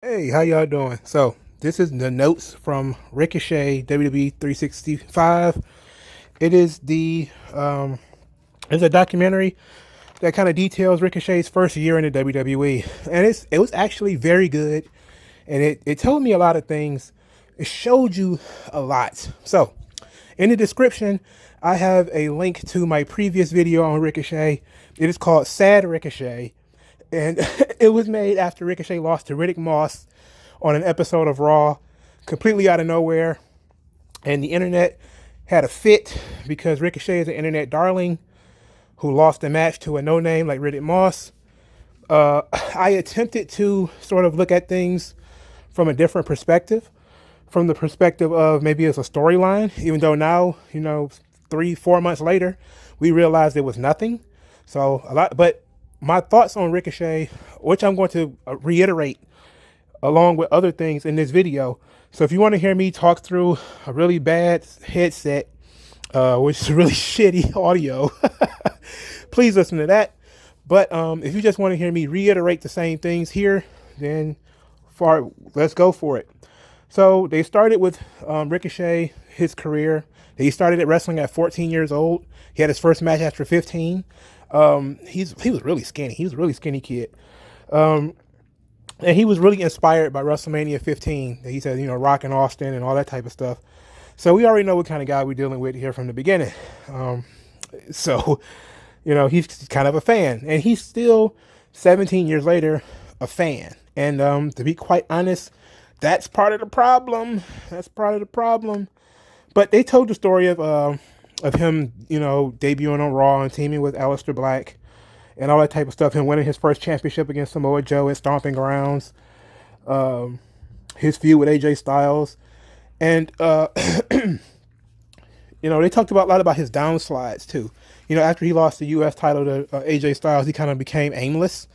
Hey, how y'all doing? So, this is the notes from Ricochet WWE365. It is it's a documentary that kind of details Ricochet's first year in the WWE, and it was actually very good, and it told me a lot of things. It showed you a lot. So, in the description, I have a link to my previous video on Ricochet. It is called Sad Ricochet, and it was made after Ricochet lost to Riddick Moss on an episode of Raw, completely out of nowhere. And the internet had a fit because Ricochet is an internet darling who lost a match to a no-name like Riddick Moss. I attempted to sort of look at things from a different perspective, from the perspective of maybe it's a storyline, even though now, 3-4 months later, we realized it was nothing. So a lot, but my thoughts on Ricochet, which I'm going to reiterate along with other things in this video. So if you want to hear me talk through a really bad headset, which is really shitty audio, please listen to that. But if you just want to hear me reiterate the same things here, then let's go for it. So they started with Ricochet, his career. He started at wrestling at 14 years old. He had his first match after 15. He was really skinny. He was a really skinny kid. And he was really inspired by WrestleMania 15. He said, Rock and Austin and all that type of stuff. So we already know what kind of guy we're dealing with here from the beginning. So he's kind of a fan. And he's still, 17 years later, a fan. And to be quite honest, that's part of the problem. That's part of the problem. But they told the story of him, debuting on Raw and teaming with Aleister Black and all that type of stuff. Him winning his first championship against Samoa Joe at Stomping Grounds. His feud with AJ Styles. And, they talked a lot about his downsides too. After he lost the U.S. title to AJ Styles, he kind of became aimless.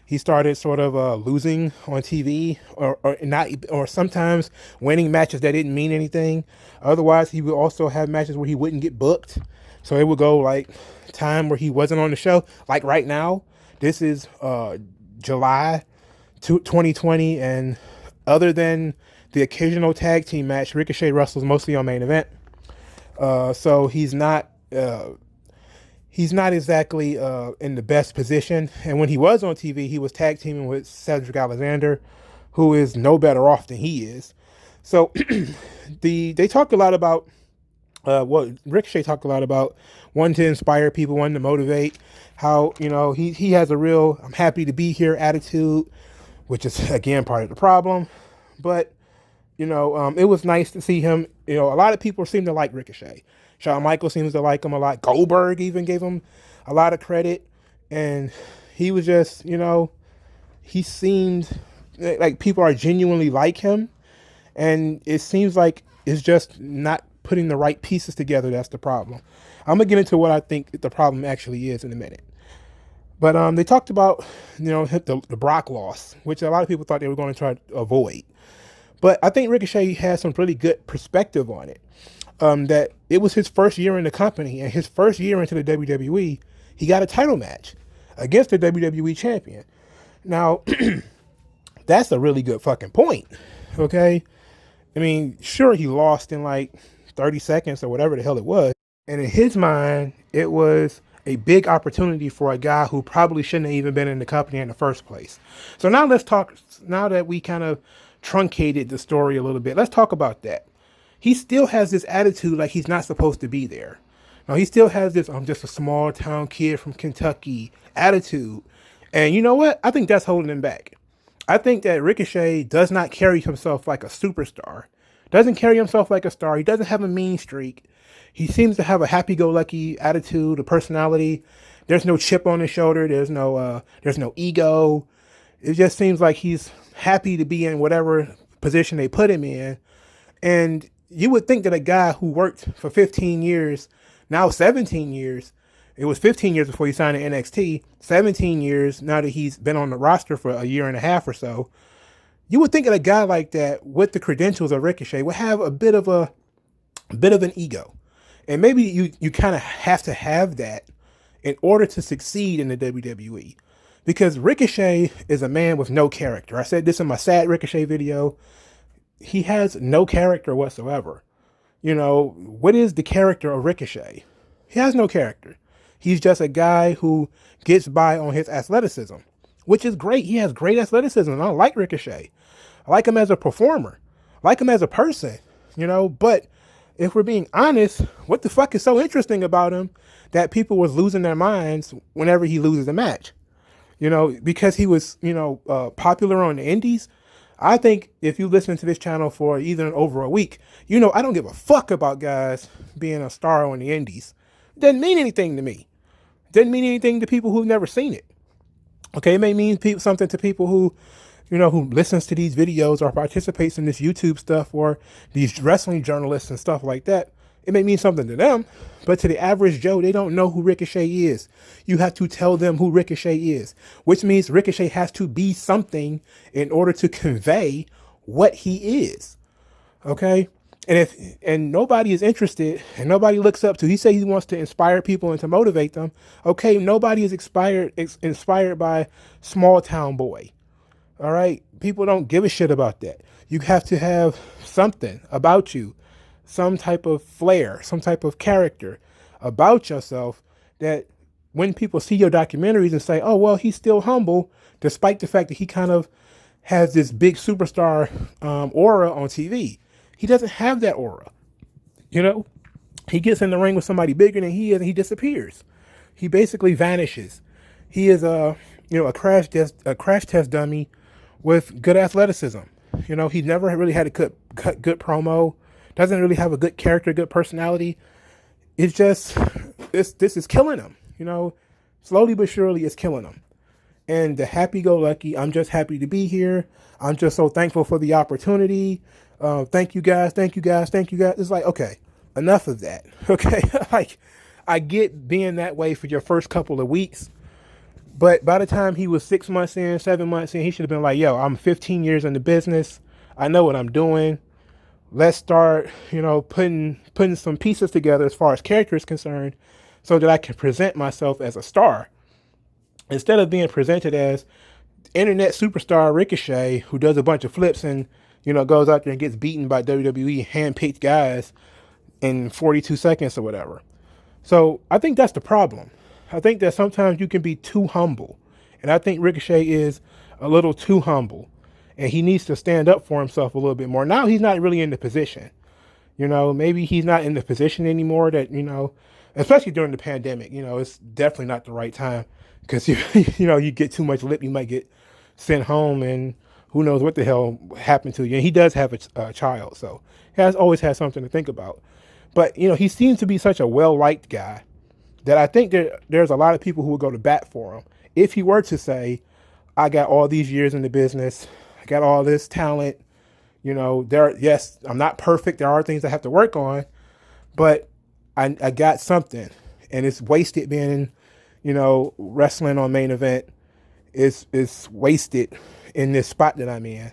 He started sort of losing on TV or sometimes winning matches that didn't mean anything. Otherwise, he would also have matches where he wouldn't get booked. So it would go like time where he wasn't on the show. Like right now, this is July 2020, and other than the occasional tag team match, Ricochet wrestles mostly on main event. So he's not exactly in the best position. And when he was on TV, he was tag teaming with Cedric Alexander, who is no better off than he is. So they talked a lot about Ricochet talked a lot about wanting to inspire people, wanting to motivate, how, he has a real I'm happy to be here attitude, which is, again, part of the problem. But, it was nice to see him. A lot of people seem to like Ricochet. Shawn Michaels seems to like him a lot. Goldberg even gave him a lot of credit. And he was just, he seemed like people are genuinely like him. And it seems like it's just not putting the right pieces together. That's the problem. I'm going to get into what I think the problem actually is in a minute. But they talked about, the Brock loss, which a lot of people thought they were going to try to avoid. But I think Ricochet has some really good perspective on it. That it was his first year in the company, and his first year into the WWE, he got a title match against the WWE champion. Now, that's a really good fucking point, okay? I mean, sure, he lost in like 30 seconds or whatever the hell it was. And in his mind, it was a big opportunity for a guy who probably shouldn't have even been in the company in the first place. So now let's talk, now that we kind of truncated the story a little bit, let's talk about that. He still has this attitude like he's not supposed to be there. Now, he still has this, I'm just a small town kid from Kentucky attitude. And you know what? I think that's holding him back. I think that Ricochet does not carry himself like a superstar. Doesn't carry himself like a star. He doesn't have a mean streak. He seems to have a happy-go-lucky attitude, a personality. There's no chip on his shoulder. There's no ego. It just seems like he's happy to be in whatever position they put him in. And you would think that a guy who worked for 15 years, now 17 years, it was 15 years before he signed to NXT, 17 years now that he's been on the roster for a year and a half or so, you would think that a guy like that with the credentials of Ricochet would have a bit of an ego. And maybe you kind of have to have that in order to succeed in the WWE. Because Ricochet is a man with no character. I said this in my Sad Ricochet video. He has no character whatsoever. You know, what is the character of Ricochet? He has no character. He's just a guy who gets by on his athleticism, which is great. He has great athleticism. And I like Ricochet. I like him as a performer. I like him as a person, you know, but if we're being honest, what the fuck is so interesting about him that people was losing their minds whenever he loses a match? You know, because he was, popular on the indies. I think if you listen to this channel for even over a week, you know, I don't give a fuck about guys being a star on the indies. It doesn't mean anything to me. It doesn't mean anything to people who've never seen it. Okay, it may mean something to people who, you know, who listens to these videos or participates in this YouTube stuff or these wrestling journalists and stuff like that. It may mean something to them, but to the average Joe, they don't know who Ricochet is. You have to tell them who Ricochet is, which means Ricochet has to be something in order to convey what he is. Okay? And nobody is interested and nobody looks up to, he said he wants to inspire people and to motivate them. Okay, nobody is inspired by small town boy. All right? People don't give a shit about that. You have to have something about you, some type of flair, some type of character about yourself that when people see your documentaries and say, oh, well, he's still humble, despite the fact that he kind of has this big superstar aura on TV. He doesn't have that aura. You know, he gets in the ring with somebody bigger than he is and he disappears. He basically vanishes. He is a crash test dummy with good athleticism. You know, he never really had a good promo. Doesn't really have a good character, good personality. It's just, this is killing him. You know, slowly but surely it's killing him. And the happy-go-lucky, I'm just happy to be here. I'm just so thankful for the opportunity. Thank you guys, thank you guys, thank you guys. It's like, okay, enough of that. Okay, like, I get being that way for your first couple of weeks. But by the time he was 6 months in, 7 months in, he should have been like, yo, I'm 15 years in the business. I know what I'm doing. Let's start, you know, putting some pieces together as far as character is concerned so that I can present myself as a star. Instead of being presented as internet superstar Ricochet, who does a bunch of flips and, you know, goes out there and gets beaten by WWE hand-picked guys in 42 seconds or whatever. So I think that's the problem. I think that sometimes you can be too humble. And I think Ricochet is a little too humble. And he needs to stand up for himself a little bit more. Now he's not really in the position. You know, maybe he's not in the position anymore that, you know, especially during the pandemic, you know, it's definitely not the right time. Because, you get too much lip, you might get sent home and who knows what the hell happened to you. And he does have a child, so he always has something to think about. But, you know, he seems to be such a well-liked guy that I think there's a lot of people who would go to bat for him. If he were to say, I got all these years in the business, I got all this talent, you know, yes, I'm not perfect. There are things I have to work on, but I got something, and it's wasted being, you know, wrestling on main event. It's wasted in this spot that I'm in.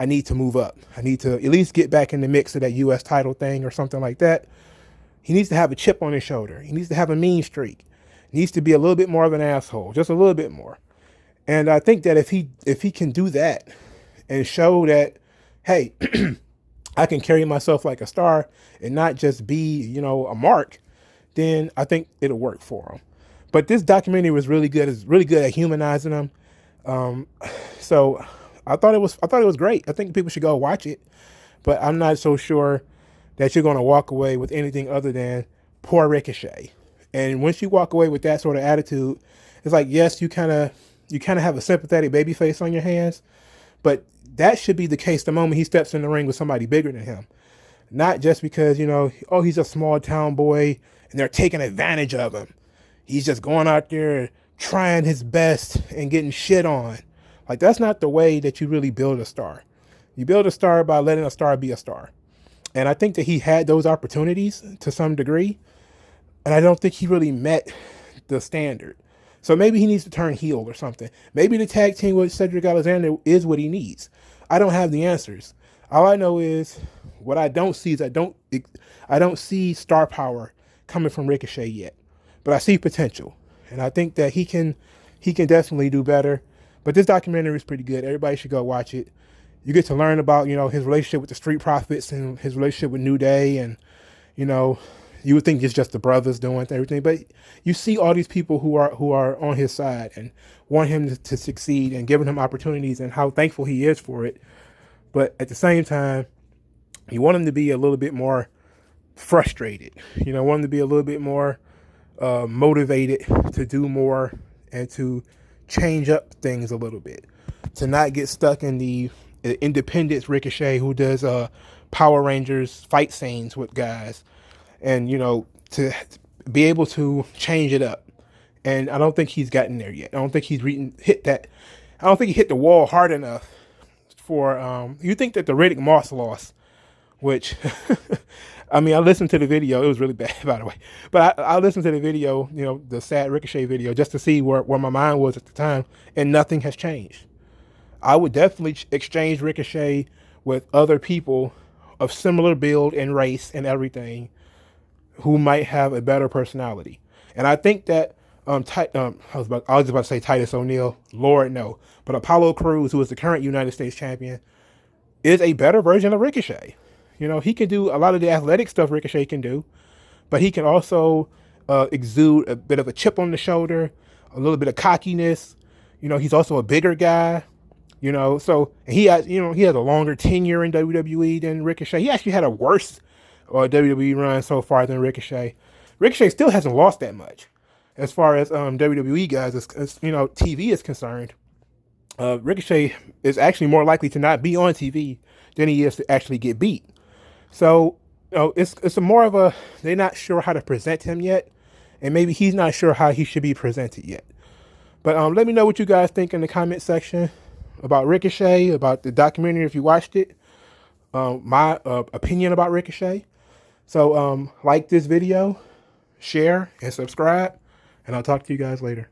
I need to move up. I need to at least get back in the mix of that U.S. title thing or something like that. He needs to have a chip on his shoulder. He needs to have a mean streak. He needs to be a little bit more of an asshole, just a little bit more. And I think that if he can do that and show that, hey, I can carry myself like a star and not just be, you know, a mark, then I think it'll work for him. But this documentary was really good. It's really good at humanizing him. So I thought it was great. I think people should go watch it, but I'm not so sure that you're going to walk away with anything other than poor Ricochet. And once you walk away with that sort of attitude, it's like, yes, you kind of have a sympathetic baby face on your hands, but that should be the case the moment he steps in the ring with somebody bigger than him. Not just because, you know, oh, he's a small town boy and they're taking advantage of him. He's just going out there trying his best and getting shit on. Like, that's not the way that you really build a star. You build a star by letting a star be a star. And I think that he had those opportunities to some degree, and I don't think he really met the standard. So maybe he needs to turn heel or something. Maybe the tag team with Cedric Alexander is what he needs. I don't have the answers. All I know is what I don't see is I don't see star power coming from Ricochet yet, but I see potential. And I think that he can he can definitely do better. But this documentary is pretty good. Everybody should go watch it. You get to learn about, his relationship with the Street Profits and his relationship with New Day. And, you would think it's just the brothers doing everything. But you see all these people who are on his side and want him to succeed and giving him opportunities and how thankful he is for it. But at the same time, you want him to be a little bit more frustrated. Want him to be a little bit more motivated to do more and to change up things a little bit, to not get stuck in the independence Ricochet who does Power Rangers fight scenes with guys, and to be able to change it up. And I don't think he's gotten there yet. I don't think he's hit that. I don't think he hit the wall hard enough for you think that the Riddick Moss loss, which I mean, I listened to the video. It was really bad, by the way. But I listened to the video, the Sad Ricochet video, just to see where my mind was at the time, and nothing has changed. I would definitely exchange Ricochet with other people of similar build and race and everything who might have a better personality. And I think that I was about to say Titus O'Neil. Lord, no. But Apollo Crews, who is the current United States champion, is a better version of Ricochet. He can do a lot of the athletic stuff Ricochet can do, but he can also exude a bit of a chip on the shoulder, a little bit of cockiness. He's also a bigger guy. So he has a longer tenure in WWE than Ricochet. He actually had a worse WWE run so far than Ricochet. Ricochet still hasn't lost that much as far as WWE guys, as TV is concerned. Ricochet is actually more likely to not be on TV than he is to actually get beat. So, it's more of a, they're not sure how to present him yet, and maybe he's not sure how he should be presented yet. But let me know what you guys think in the comment section about Ricochet, about the documentary if you watched it, my opinion about Ricochet. So like this video, share, and subscribe, and I'll talk to you guys later.